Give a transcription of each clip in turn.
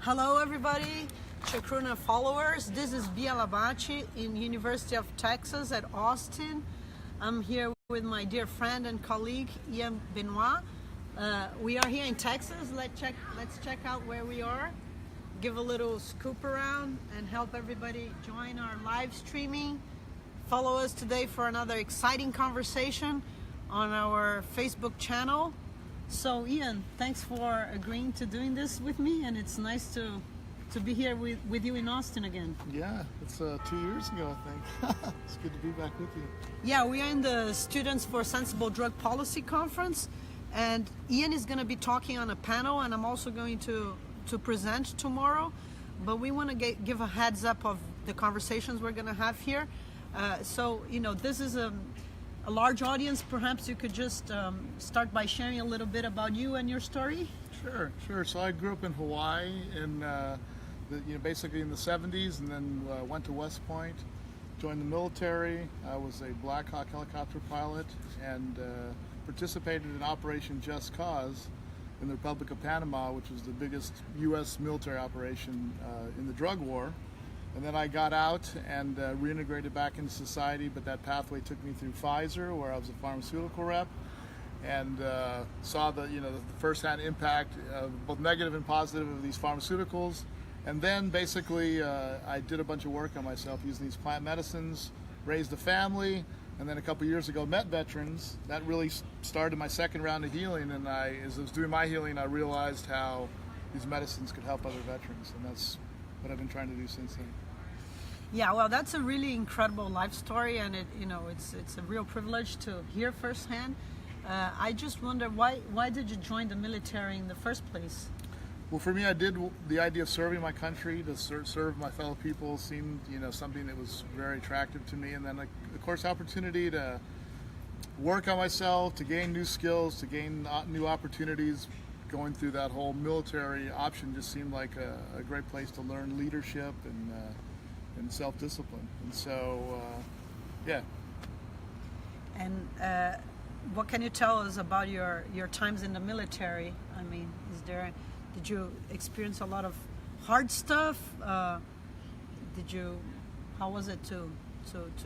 Hello everybody, Chacruna followers. This is Bia Labate in University of Texas at Austin. I'm here with my dear friend and colleague Ian Benouis. We are here in Texas. Let's check out where we are. Give a little scoop around and help everybody join our live streaming. Follow us today for another exciting conversation on our Facebook channel. So Ian, thanks for agreeing to doing this with me, and it's nice to be here with you in Austin again. Yeah, it's 2 years ago, I think. It's good to be back with you. Yeah, we are in the Students for Sensible Drug Policy Conference, and Ian is going to be talking on a panel, and I'm also going to present tomorrow. But we want to give a heads up of the conversations we're going to have here. So, you know, this is a large audience. Perhaps you could just start by sharing a little bit about you and your story. Sure. So I grew up in Hawaii in basically in the 70s, and then went to West Point, joined the military. I was a Black Hawk helicopter pilot and participated in Operation Just Cause in the Republic of Panama, which was the biggest U.S. military operation in the drug war. And then I got out and reintegrated back into society, but that pathway took me through Pfizer, where I was a pharmaceutical rep, and saw the first-hand impact, both negative and positive, of these pharmaceuticals. And then basically I did a bunch of work on myself using these plant medicines, raised a family, and then a couple years ago met veterans. That really started my second round of healing, and as I was doing my healing, I realized how these medicines could help other veterans, and that's what I've been trying to do since then. Yeah, well, that's a really incredible life story, and it's a real privilege to hear firsthand. I just wonder, why did you join the military in the first place? Well, for me, the idea of serving my country, to serve my fellow people, seemed something that was very attractive to me. And then, of course, opportunity to work on myself, to gain new skills, to gain new opportunities. Going through that whole military option just seemed like a great place to learn leadership and self-discipline. And so, yeah. And what can you tell us about your times in the military? I mean, did you experience a lot of hard stuff? How was it to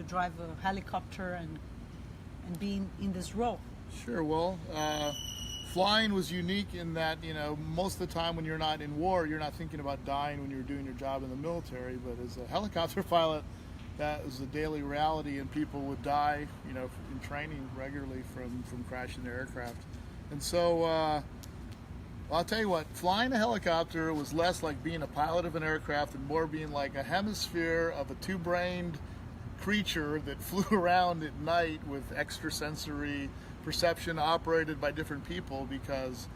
drive a helicopter and be in this role? Sure. Well, flying was unique in that, most of the time when you're not in war, you're not thinking about dying when you're doing your job in the military. But as a helicopter pilot, that was a daily reality, and people would die, in training regularly from crashing their aircraft. And so, I'll tell you what, flying a helicopter was less like being a pilot of an aircraft and more being like a hemisphere of a two-brained creature that flew around at night with extrasensory perception operated by different people. Because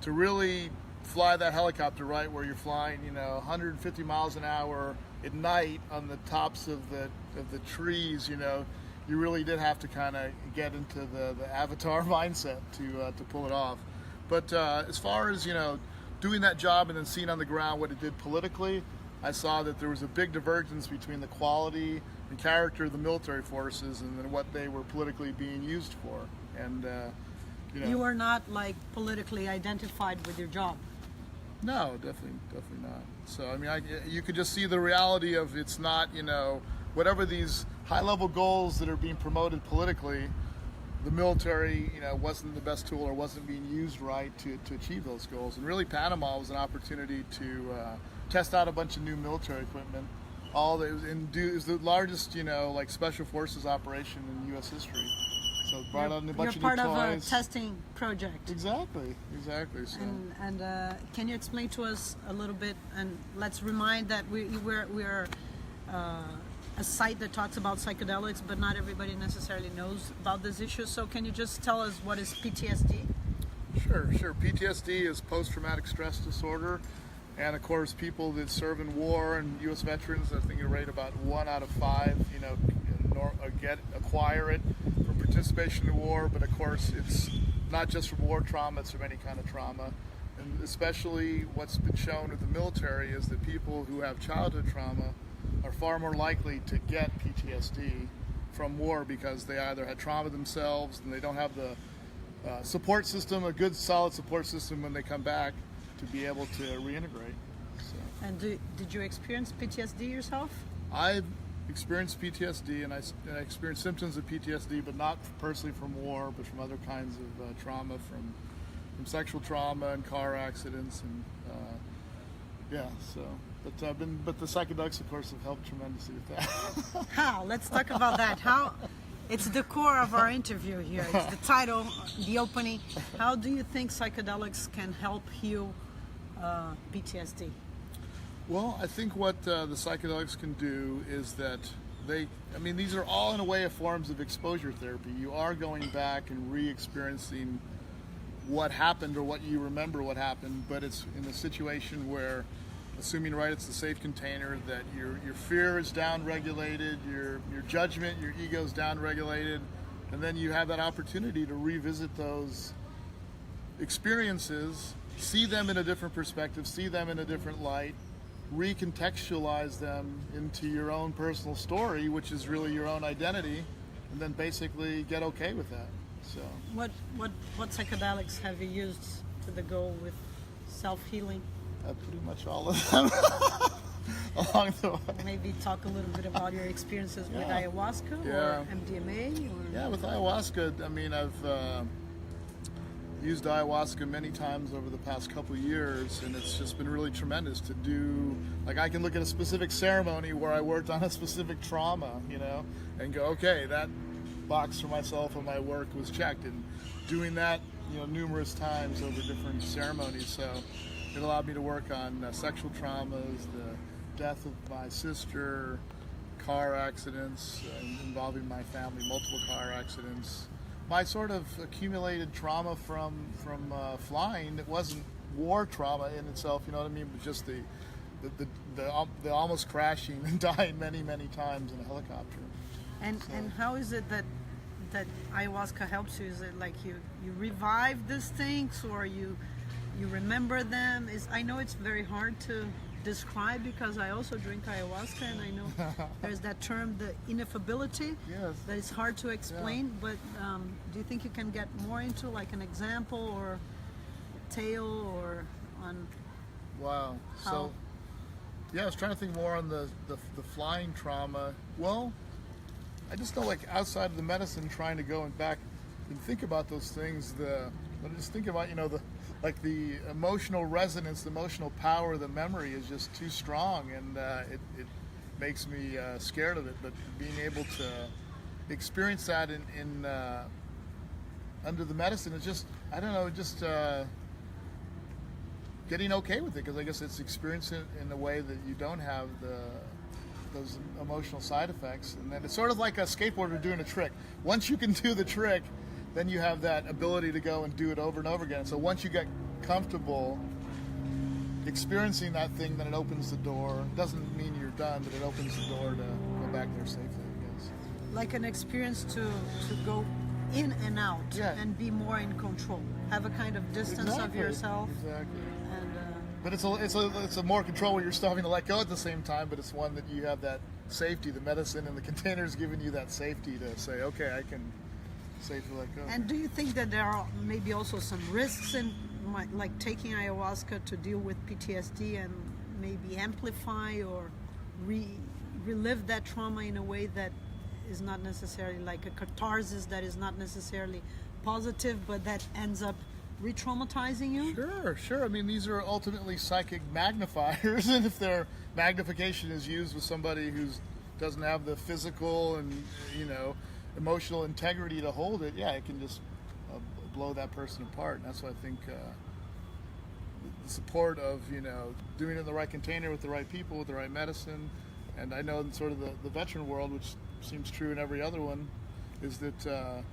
to really fly that helicopter right where you're flying 150 miles an hour at night on the tops of the trees, you really did have to kind of get into the avatar mindset to pull it off. But as far as doing that job and then seeing on the ground what it did politically, I saw that there was a big divergence between the quality and character of the military forces and then what they were politically being used for. And you were not politically identified with your job. No, definitely not. So I mean, you could just see the reality of it's not whatever these high-level goals that are being promoted politically, the military wasn't the best tool or wasn't being used right to achieve those goals. And really, Panama was an opportunity to test out a bunch of new military equipment. It was the largest special forces operation in U.S. history. So it brought on a bunch of new toys. You're part of a testing project. Exactly. So. And can you explain to us a little bit? And let's remind that we're a site that talks about psychedelics, but not everybody necessarily knows about this issue. So can you just tell us what is PTSD? Sure. PTSD is post-traumatic stress disorder. And of course, people that serve in war and U.S. veterans, I think you rate about 1 out of 5, acquire it from participation in war. But of course, it's not just from war trauma; it's from any kind of trauma. And especially, what's been shown with the military is that people who have childhood trauma are far more likely to get PTSD from war because they either had trauma themselves and they don't have the support system, a good solid support system when they come back to be able to reintegrate. So. And did you experience PTSD yourself? I've experienced PTSD, and I experienced symptoms of PTSD, but not personally from war, but from other kinds of trauma, from sexual trauma and car accidents, and but the psychedelics, of course, have helped tremendously with that. How? Let's talk about that. How? It's the core of our interview here. It's the title, the opening. How do you think psychedelics can help heal PTSD? Well, I think what the psychedelics can do is that these are all in a way forms of exposure therapy. You are going back and re-experiencing what happened or what you remember what happened, but it's in a situation where, assuming it's a safe container, that your fear is down-regulated, your judgment, your ego is down-regulated, and then you have that opportunity to revisit those experiences, see them in a different perspective, see them in a different light, recontextualize them into your own personal story, which is really your own identity, and then basically get okay with that. So what psychedelics have you used to the goal with self-healing? Pretty much all of them along the way. Maybe talk a little bit about your experiences with ayahuasca or MDMA? Or... Yeah, with ayahuasca, I've used ayahuasca many times over the past couple of years, and it's just been really tremendous to do. Like, I can look at a specific ceremony where I worked on a specific trauma, and go, okay, that box for myself and my work was checked, and doing that, numerous times over different ceremonies. So it allowed me to work on sexual traumas, the death of my sister, car accidents involving my family, multiple car accidents. My sort of accumulated trauma from flying. It wasn't war trauma in itself, but just the almost crashing and dying many times in a helicopter. And how is it that ayahuasca helps you? Is it like you revive these things, or you remember them? I know it's very hard to describe, because I also drink ayahuasca, and I know there's that term, the ineffability, that is hard to explain. But do you think you can get more into like an example or tale or on? Wow. How? So I was trying to think more on the flying trauma. Well, I just know, like, outside of the medicine, trying to go and back and think about those things. Just think about the emotional resonance, the emotional power of the memory is just too strong, and it makes me scared of it. But being able to experience that in under the medicine is just, getting okay with it, because I guess it's experiencing it in a way that you don't have those emotional side effects. And then it's sort of like a skateboarder doing a trick. Once you can do the trick, then you have that ability to go and do it over and over again. So once you get comfortable experiencing that thing, then it opens the door. It doesn't mean you're done, but it opens the door to go back there safely, I guess. Like an experience to go in and out, and be more in control. Have a kind of distance of yourself. Exactly. And but it's a more control where you're still having to let go at the same time, but it's one that you have that safety. The medicine and the containers giving you that safety to say, okay, I can safely let go. And do you think that there are maybe also some risks in like taking ayahuasca to deal with PTSD and maybe amplify or relive that trauma in a way that is not necessarily like a catharsis, that is not necessarily positive, but that ends up re-traumatizing you? Sure. These are ultimately psychic magnifiers, and if their magnification is used with somebody who doesn't have the physical and emotional integrity to hold it, it can just blow that person apart. And that's why I think the support of doing it in the right container with the right people with the right medicine, and I know in sort of the veteran world, which seems true in every other one, is that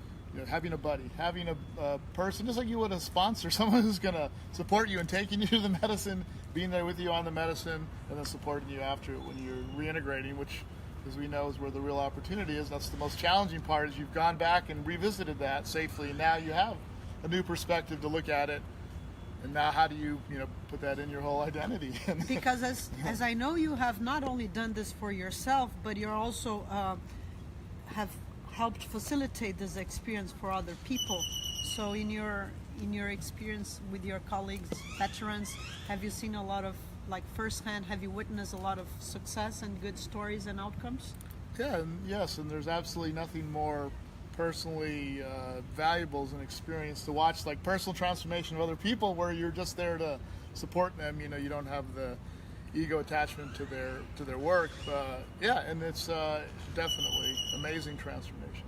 having a buddy, having a person, just like you would a sponsor, someone who's going to support you and taking you to the medicine, being there with you on the medicine, and then supporting you after it when you're reintegrating, which, as we know, is where the real opportunity is. That's the most challenging part, is you've gone back and revisited that safely, and now you have a new perspective to look at it. And now how do you put that in your whole identity? Because as I know, you have not only done this for yourself, but you're also have helped facilitate this experience for other people. So in your experience with your colleagues, veterans, have you seen a lot of like firsthand, have you witnessed a lot of success and good stories and outcomes? Yeah, and yes, and there's absolutely nothing more personally valuable as an experience to watch, like personal transformation of other people, where you're just there to support them. You know, you don't have the ego attachment to their work. Yeah, and it's definitely amazing transformation.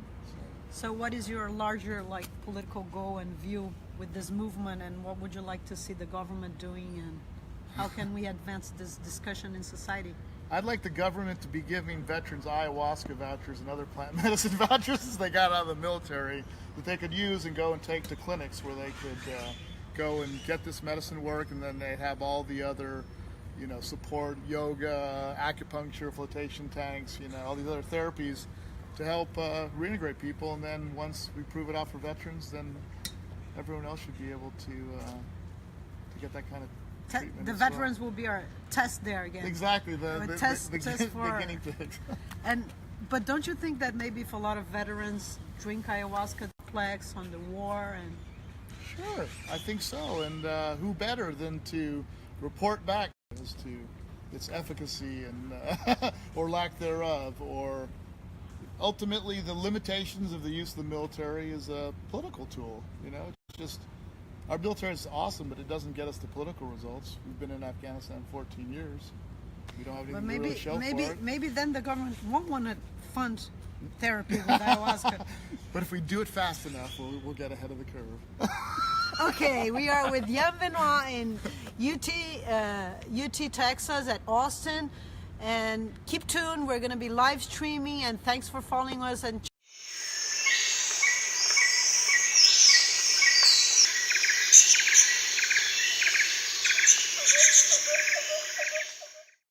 So what is your larger like political goal and view with this movement, and what would you like to see the government doing, and how can we advance this discussion in society? I'd like the government to be giving veterans ayahuasca vouchers and other plant medicine vouchers they got out of the military that they could use and go and take to clinics where they could go and get this medicine work, and then they'd have all the other, you know, support, yoga, acupuncture, flotation tanks, you know, all these other therapies to help reintegrate people. And then once we prove it out for veterans, then everyone else should be able to get that kind of treatment. The as veterans well. will be our test there again. Exactly, the test for guinea pigs. But don't you think that maybe if a lot of veterans drink ayahuasca, reflects on the war and... Sure, I think so. And who better than to report back as to its efficacy and or lack thereof, or ultimately the limitations of the use of the military as a political tool. You know, it's just, our military is awesome, but it doesn't get us the political results. We've been in Afghanistan 14 years. We don't have anything to really show for it. Maybe then the government won't want to fund therapy with ayahuasca. But if we do it fast enough, we'll get ahead of the curve. Okay, we are with Ian Benouis in UT Texas at Austin. And keep tuned, we're going to be live streaming, and thanks for following us and